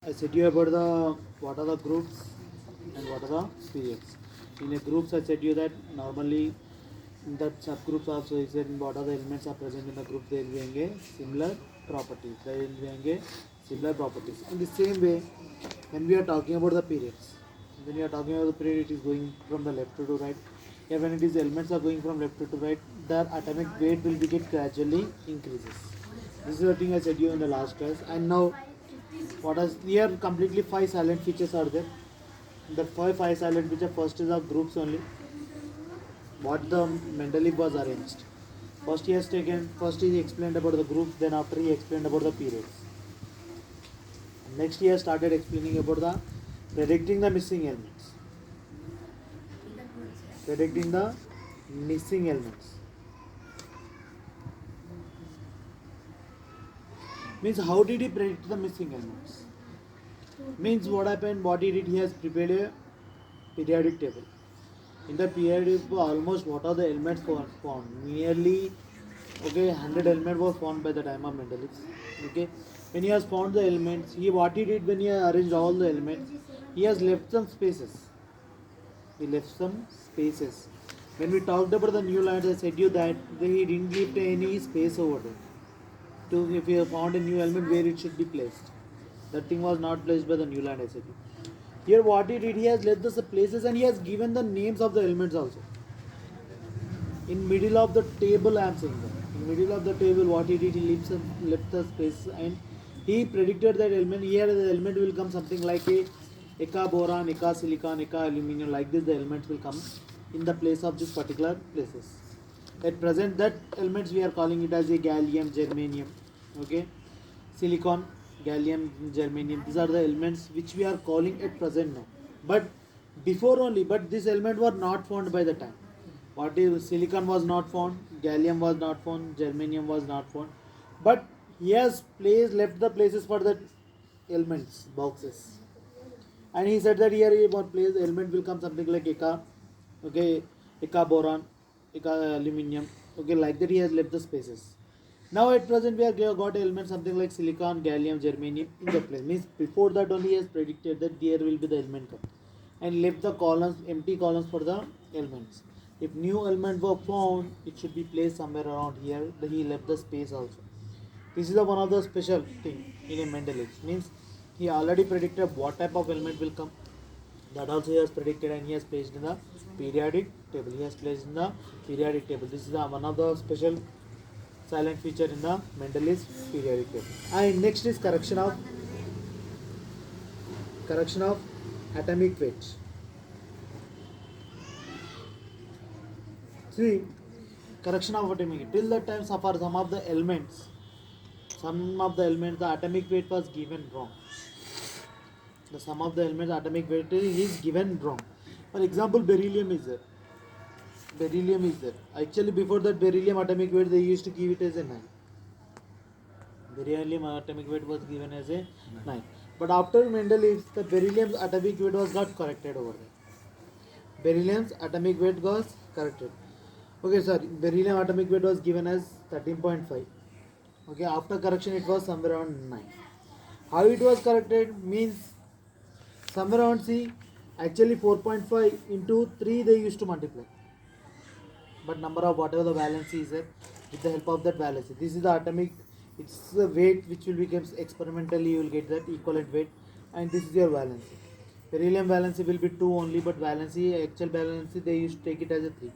I said you about the what are the groups and what are the periods. In a groups, I said you that normally in that subgroups also is said what are the elements are present in the group. They will be having a similar properties. They will be having a similar properties. In the same way, when we are talking about the periods, when we are talking about the period, it is going from the left to right. Yeah, when it is elements are going from left to right, their atomic weight will be get gradually increases. This is the thing I said you in the last class. And now what is here completely five silent features are there. The five silent features first is of groups only. What the Mendeleev was arranged. First he explained about the groups, then after he explained about the periods. Next he has started explaining about the predicting the missing elements. Predicting the missing elements. Means how did he predict the missing elements? Means what happened, what he did, he has prepared a periodic table. In the periodic table, almost what are the elements found? Nearly 100 elements were found by the time of Mendeleev. Okay, when he has found the elements, what he did when he arranged all the elements, he has left some spaces. He left some spaces. When we talked about the new lines, I said you that he didn't leave any space over there. To if he have found a new element where it should be placed. That thing was not placed by the new land SAP. Here what he did, he has left the places and he has given the names of the elements also. In middle of the table I am saying that. In middle of the table what he did, he left the space and he predicted that element. Here the element will come something like a Eka boron, Eka silicon, Eka aluminum. Like this the elements will come in the place of this particular places. At present that elements we are calling it as a gallium, germanium. Okay, silicon, gallium, germanium. These are the elements which we are calling at present now. But before only, but this element were not found by the time. What is silicon was not found, gallium was not found, germanium was not found. But he has left the places for the elements boxes. And he said that here one place element will come something like Eka, okay, Eka boron, Eka aluminum, okay, like that he has left the spaces. Now at present we have got elements something like silicon, gallium, germanium in the place. Means before that only he has predicted that there will be the element come and left the columns, empty columns for the elements. If new element were found, it should be placed somewhere around here. He left the space also. This is the one of the special thing in a Mendeleev. Means he already predicted what type of element will come. That also he has predicted and he has placed in the periodic table. He has placed in the periodic table. This is the one of the special silent feature in the Mendeleev's periodic table. And next is correction of atomic weight. See, correction of atomic weight. Till that time, for some of the elements, the atomic weight was given wrong. The sum of the elements atomic weight is given wrong. For example, beryllium is there. Beryllium is there. Actually, before that beryllium atomic weight, they used to give it as a 9. Beryllium atomic weight was given as a 9. But after Mendeleev, the beryllium's atomic weight was got corrected over there. Beryllium's atomic weight was corrected. Okay, sorry. Beryllium atomic weight was given as 13.5. Okay, after correction, it was somewhere around 9. How it was corrected means somewhere around C. Actually, 4.5 into 3 they used to multiply. But number of whatever the valency is there, with the help of that valency, this is the atomic, it's the weight which will become experimentally, you will get that equivalent weight, and this is your valency. Beryllium valency will be 2 only, but actual valency they used to take it as a 3.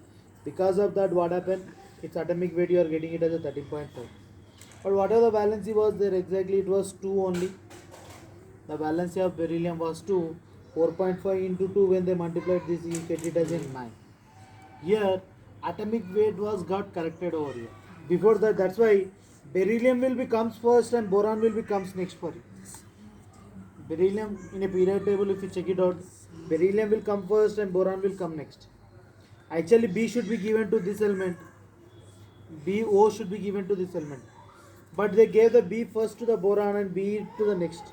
Because of that, what happened, its atomic weight you are getting it as a 13.5. But whatever the valency was there, exactly it was 2 only. The valency of beryllium was 2. 4.5 into 2, when they multiplied this, you get it as a 9. Here atomic weight was got corrected over here. Before that, that's why beryllium will be comes first and boron will be comes next for you. Beryllium in a periodic table, if you check it out, beryllium will come first and boron will come next. Actually, B should be given to this element. BO should be given to this element. But they gave the B first to the boron and B to the next.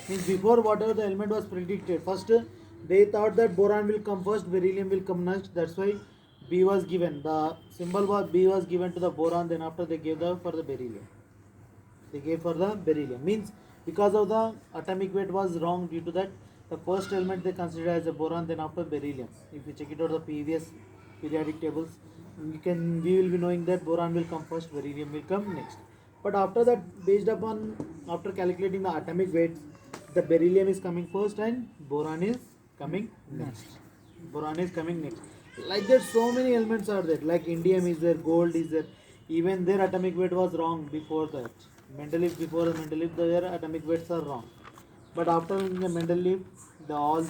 Means before whatever the element was predicted, first they thought that boron will come first, beryllium will come next. That's why B was given. The symbol was B was given to the boron. Then after they gave for the beryllium. They gave for the beryllium. Means Because of the atomic weight was wrong, due to that the first element they consider as a boron, then after beryllium. If you check it out the previous periodic tables, we will be knowing that boron will come first, beryllium will come next. But after that, based upon after calculating the atomic weights, the beryllium is coming first and boron is coming next. Boron is coming next. Like that, so many elements are there. Like indium is there, gold is there. Even their atomic weight was wrong before that. Mendeleev, before Mendeleev, their atomic weights are wrong. But after the Mendeleev, all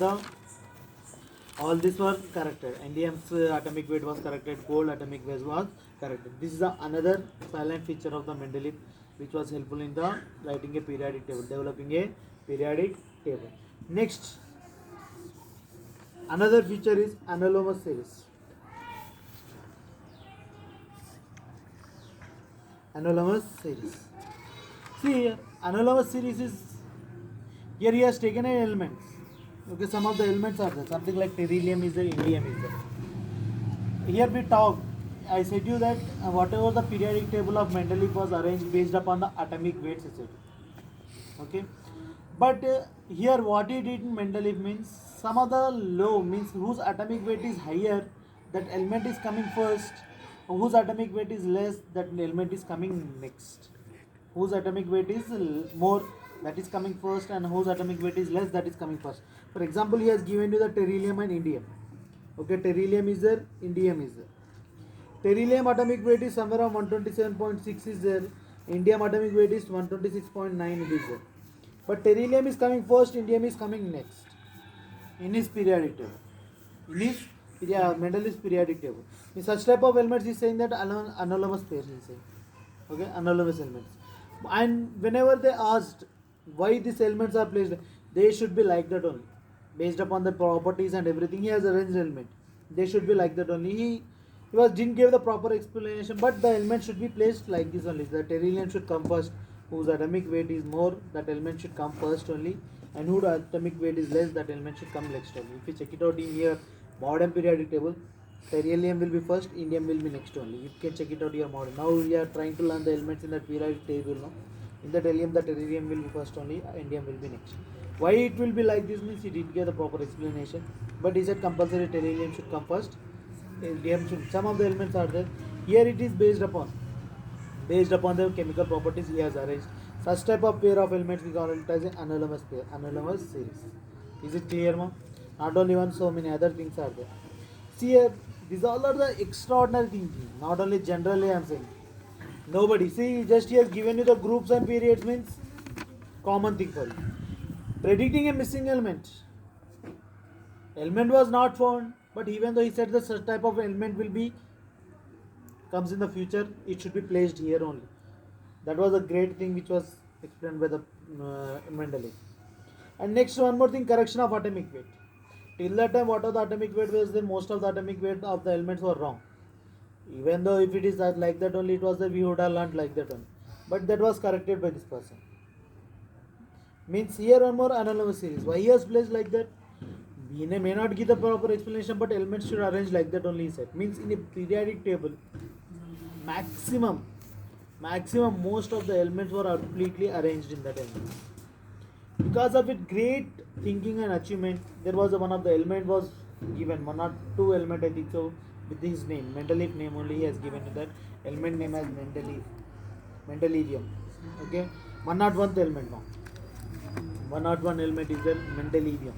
these were corrected. Indium's atomic weight was corrected. Gold atomic weight was corrected. This is another silent feature of the Mendeleev, which was helpful in the writing a periodic table, developing a periodic table. Next, another feature is anomalous series. Anomalous series. See, anomalous series is here he has taken an elements. Okay, some of the elements are there. Something like beryllium is there, indium is there. Here we talk. I said you that whatever the periodic table of Mendeleev was arranged based upon the atomic weights, etc. Okay, but here what he did in Mendeleev means some of the low means whose atomic weight is higher, that element is coming first, whose atomic weight is less, that element is coming next. Whose atomic weight is more, that is coming first, and whose atomic weight is less, that is coming first. For example, he has given you the beryllium and indium. Okay, beryllium is there, indium is there. Beryllium atomic weight is somewhere around 127.6 is there. Indium atomic weight is 126.9 it is there. But beryllium is coming first, indium is coming next in his periodic table. In his Mendeleev's periodic table. In such type of elements, he is saying that anomalous pairs. He is saying, okay, anomalous elements. And whenever they asked why these elements are placed, they should be like that only. Based upon the properties and everything, he has arranged element. They should be like that only. He didn't give the proper explanation, but the element should be placed like this only. The beryllium should come first, whose atomic weight is more, that element should come first only, and whose atomic weight is less, that element should come next only. If you check it out in here, modern periodic table, beryllium will be first, indium will be next only. You can check it out here modern. Now we are trying to learn the elements in that periodic table now. In the beryllium, the beryllium will be first only, indium will be next. Why it will be like this means he didn't give the proper explanation, but he said compulsory beryllium should come first, indium should. Some of the elements are there. Here it is based upon the chemical properties he has arranged. Such type of pair of elements we call it as an anomalous pair, anomalous series. Is it clear, ma'am? Not only one, so many other things are there. See here, these all are the extraordinary thinking. Not only generally I am saying. Nobody. See, just he has given you the groups and periods means common thing for you. Predicting a missing element. Element was not found, but even though he said that such type of element will be comes in the future, it should be placed here only. That was a great thing which was explained by the Mendeleev. And next, one more thing, correction of atomic weight. Till that time, what are the atomic weight was there? Most of the atomic weight of the elements were wrong. Even though if it is like that only, it was that we would have learned like that only. But that was corrected by this person. Means here one more anomalous series. Why he has placed like that? He may not give the proper explanation, but elements should arrange like that only, he said. Means in a periodic table, maximum most of the elements were completely arranged in that element. Because of it, great thinking and achievement, there was one of the element was given, one or two element I think so, with his name, Mendeleev name only he has given to that element name as Mendeleevium. Okay, 101th element now. 101 element is the Mendeleevium.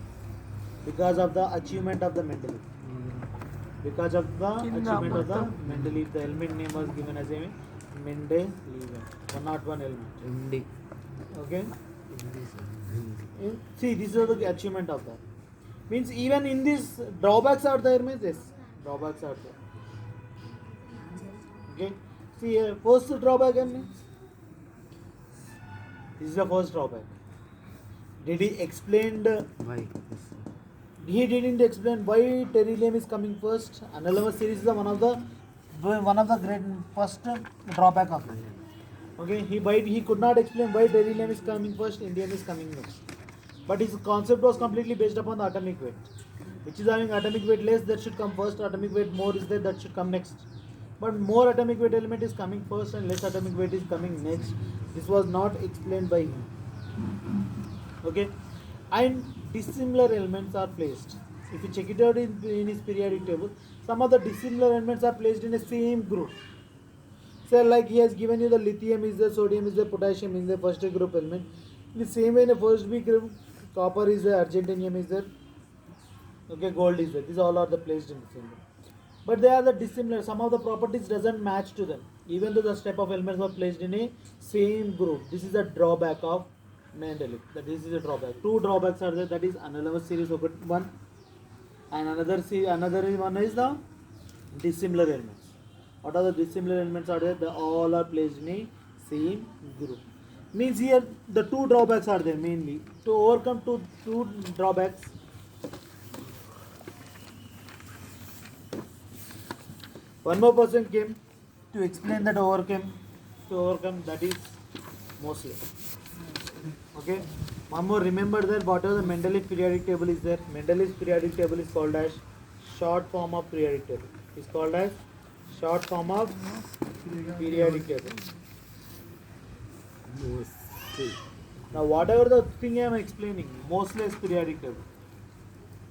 Because of the achievement of the Mendeleev. Because of the achievement of the Mendeleev, the element name was given as a Mendeleevium. 101 element. Okay. See, this is the achievement of that. Means even in this, drawbacks are there, means yes, drawbacks are there. Okay. See here, first drawback means this is the first drawback. Did he explain why? He didn't explain why beryllium is coming first. Anomalous series is one of the great first drawback of it. Okay, he could not explain why beryllium is coming first, indium is coming next. But his concept was completely based upon the atomic weight. Which is having atomic weight less, that should come first, atomic weight more is there, that should come next. But more atomic weight element is coming first and less atomic weight is coming next. This was not explained by him. Okay, and dissimilar elements are placed. If you check it out in his periodic table, some of the dissimilar elements are placed in the same group. So like he has given you the lithium is the sodium is the potassium in the first group element. In the same way in the first big group, copper is there, argentinium is there, okay, gold is there. These all are the placed in the same group. But they are the dissimilar. Some of the properties doesn't match to them. Even though the type of elements were placed in a same group. This is a drawback of Mendeleev. That this is a drawback. Two drawbacks are there. That is analogous series of one, and another one is the dissimilar elements. What are the dissimilar elements are there? They all are placed in a same group. Means here the two drawbacks are there mainly. To overcome two drawbacks, one more person came to explain that overcome that is Mosley. Okay. One more, remember that whatever the Mendeleev periodic table is there, Mendeleev's periodic table is called as short form of periodic table. It's called as short form of periodic table. Now whatever the thing I am explaining, Mosley's periodic table.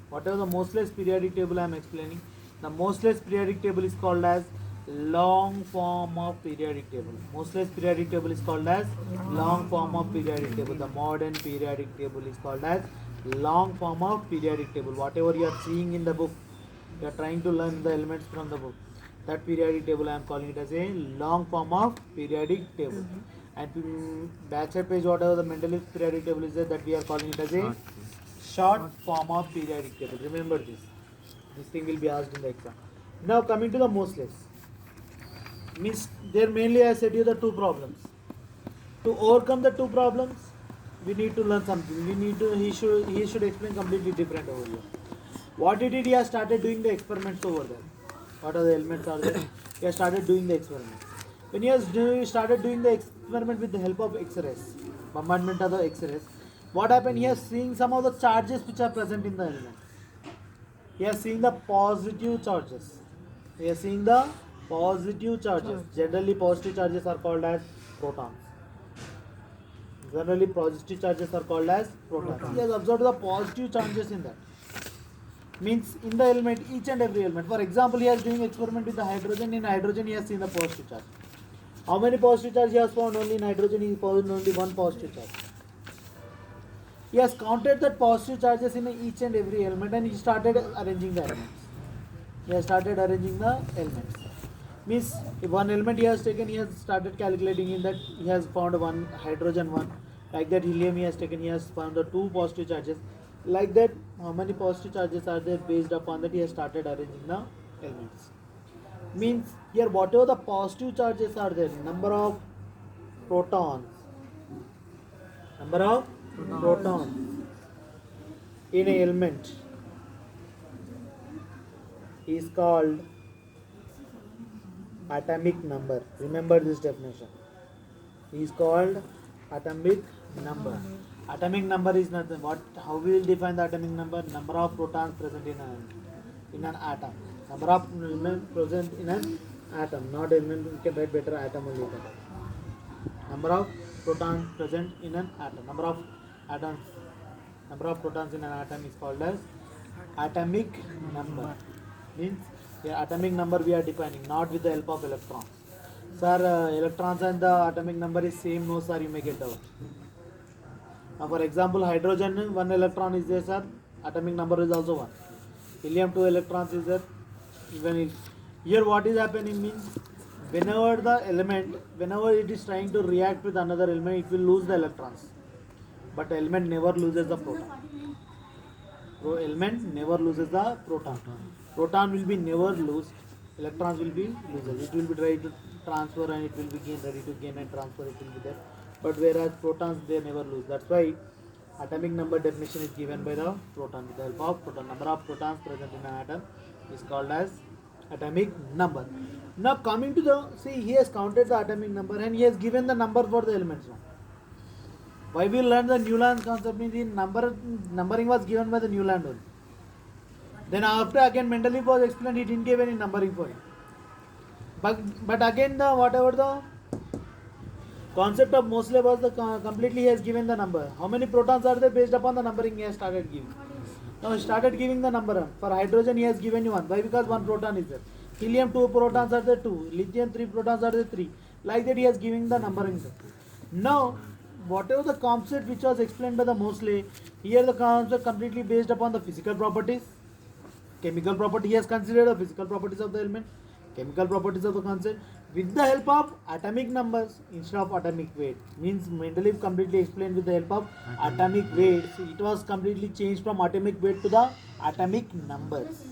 Whatever the Mosley's periodic table I am explaining, the Mosley's periodic table is called as long form of periodic table. Mosley's periodic table is called as long form of periodic table. The modern periodic table is called as long form of periodic table. Whatever you are seeing in the book, you are trying to learn the elements from the book. That periodic table I am calling it as a long form of periodic table. And backside page, whatever the Mendeleev periodic table is there, that we are calling it as a short form of periodic table. Remember this. This thing will be asked in the exam. Now coming to the Mosley's. Means there mainly I said you the two problems. To overcome the two problems, we need to learn something. He should explain completely different over here. What he did, he has started doing the experiments over there. What are the elements are there? He has started doing the experiments. When he started doing the experiment with the help of X-rays, bombardment of the X-rays, what happened? He has seen some of the charges which are present in the elements. He has seen the positive charges. He has seen the positive charges. Generally positive charges are called as protons. Generally positive charges are called as protons. He has observed the positive charges in that. Means in the element, each and every element. For example, he is doing experiment with the hydrogen. In hydrogen, he has seen the positive charge. How many positive charge he has found? Only in hydrogen he found only one positive charge. He has counted that positive charges in each and every element and he started arranging the elements. He has started arranging the elements. Means if one element he has taken, he has started calculating in that he has found one hydrogen one. Like that helium he has taken, he has found the two positive charges. Like that, how many positive charges are there? Based upon that, he has started arranging the elements. Means here whatever the positive charges are there, number of protons in an element is called atomic number. Remember this definition. Is called atomic number. Atomic number is nothing. How we will define the atomic number? Number of protons present in an atom. Number of elements present in an atom. Not element. We can write better atom only. Number of protons present in an atom. Number of protons in an atom is called as atomic number. Means the atomic number we are defining, not with the help of electrons. Sir, electrons and the atomic number is same. No, sir, you may get doubt. Now, for example, hydrogen, one electron is there, sir. Atomic number is also 1. Helium, 2 electrons is there. Even here, what is happening means, whenever it is trying to react with another element, it will lose the electrons. But the element never loses the proton. So, element never loses the proton. Proton will be never lose. Electrons will be losers. It will be ready to transfer and it will be ready to gain and transfer. It will be there. But whereas protons, they never lose. That's why atomic number definition is given by the proton. With the help of proton, number of protons present in an atom is called as atomic number. Now coming to the, see, he has counted the atomic number and he has given the number for the elements now. Why we learn the Newland concept? Means the numbering was given by the Newland only. Then after again Mendeleev was explained, he didn't give any numbering for it. But again the whatever the Concept of Mosley was the completely he has given the number. How many protons are there based upon the numbering he has started giving. Now he started giving the number. For hydrogen he has given you 1. Why? Because 1 proton is there. Helium 2 protons are there 2. Lithium 3 protons are there 3. Like that he has giving the numbering. Now whatever the concept which was explained by the Mosley, here the concept completely based upon the physical properties. Chemical property he has considered the physical properties of the element, chemical properties of the concept with the help of atomic numbers instead of atomic weight. Means Mendeleev completely explained with the help of atomic weights. It was completely changed from atomic weight to the atomic numbers.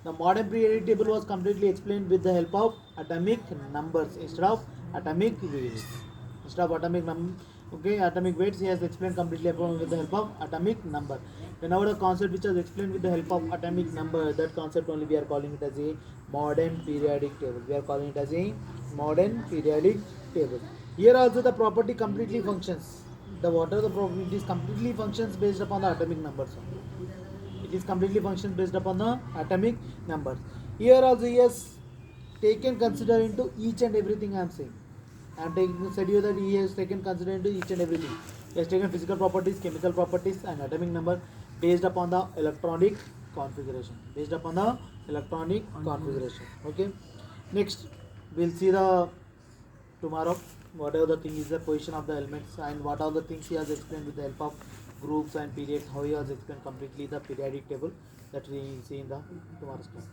The modern periodic table was completely explained with the help of atomic numbers instead of atomic weights. Instead of atomic weights he has explained completely with the help of atomic number. Whenever the concept which was explained with the help of atomic number, that concept only we are calling it as a modern periodic table. We are calling it as a modern periodic table. Here also the property completely functions. The water the properties completely functions based upon the atomic numbers. It is completely functions based upon the atomic numbers. Here also he has taken consider into each and everything I am saying. I am taking said you that he has taken consider into each and everything. He has taken physical properties, chemical properties, and atomic number based upon the electronic configuration. Based upon the electronic configuration. Okay. Next, we'll see the tomorrow whatever the thing is the position of the elements and what are the things he has explained with the help of groups and periods. How he has explained completely the periodic table that we see in the tomorrow's class.